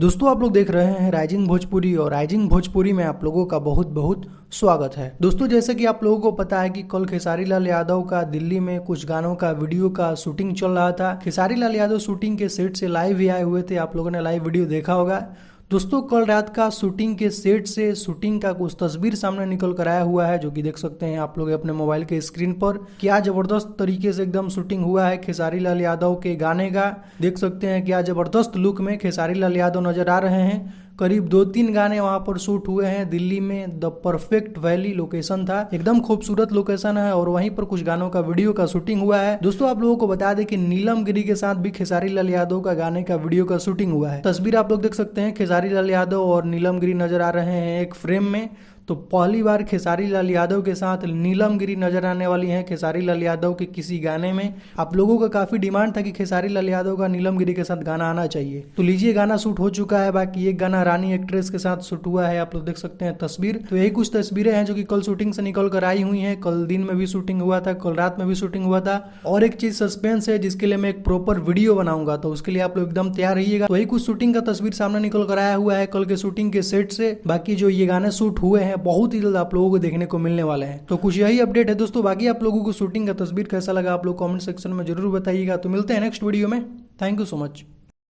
दोस्तों आप लोग देख रहे हैं राइजिंग भोजपुरी और राइजिंग भोजपुरी में आप लोगों का बहुत बहुत स्वागत है। दोस्तों जैसे कि आप लोगों को पता है कि कल खेसारी लाल यादव का दिल्ली में कुछ गानों का वीडियो का शूटिंग चल रहा था। खेसारी लाल यादव शूटिंग के सेट से लाइव भी आए हुए थे, आप लोगों ने लाइव वीडियो देखा होगा। दोस्तों कल रात का शूटिंग के सेट से शूटिंग का कुछ तस्वीर सामने निकल कर आया हुआ है, जो कि देख सकते हैं आप लोग अपने मोबाइल के स्क्रीन पर। क्या जबरदस्त तरीके से एकदम शूटिंग हुआ है खेसारी लाल यादव के गाने का। देख सकते हैं क्या जबरदस्त लुक में खेसारी लाल यादव नजर आ रहे हैं। करीब 2-3 गाने वहां पर शूट हुए हैं दिल्ली में। द परफेक्ट वैली लोकेशन था, एकदम खूबसूरत लोकेशन है और वहीं पर कुछ गानों का वीडियो का शूटिंग हुआ है। दोस्तों आप लोगों को बता दें कि नीलम गिरी के साथ भी खेसारी लाल यादव का गाने का वीडियो का शूटिंग हुआ है। तस्वीर आप लोग देख सकते हैं, खेसारी लाल यादव और नीलम गिरी नजर आ रहे हैं एक फ्रेम में। तो पहली बार खेसारी लाल यादव के साथ नीलम गिरी नजर आने वाली हैं खेसारी लाल यादव के किसी गाने में। आप लोगों का काफी डिमांड था कि खेसारी लाल यादव का नीलम गिरी के साथ गाना आना चाहिए, तो लीजिए गाना शूट हो चुका है। बाकी एक गाना रानी एक्ट्रेस के साथ शूट हुआ है, आप लोग देख सकते हैं तस्वीर। तो यही कुछ तस्वीरें हैं जो कि कल शूटिंग से निकल कर आई हुई हैं। कल दिन में भी शूटिंग हुआ था, कल रात में भी शूटिंग हुआ था। और एक चीज सस्पेंस है जिसके लिए मैं एक प्रॉपर वीडियो बनाऊंगा, तो उसके लिए आप लोग एकदम तैयार रहिएगा। तो यही कुछ शूटिंग का तस्वीर सामने निकल कर आया हुआ है कल के शूटिंग के सेट से। बाकी जो ये गाने शूट हुए हैं बहुत ही जल्द आप लोगों को देखने को मिलने वाले हैं। तो कुछ यही अपडेट है दोस्तों। बाकी आप लोगों को शूटिंग का तस्वीर कैसा लगा आप लोग कमेंट सेक्शन में जरूर बताइएगा। तो मिलते हैं नेक्स्ट वीडियो में। Thank you so much.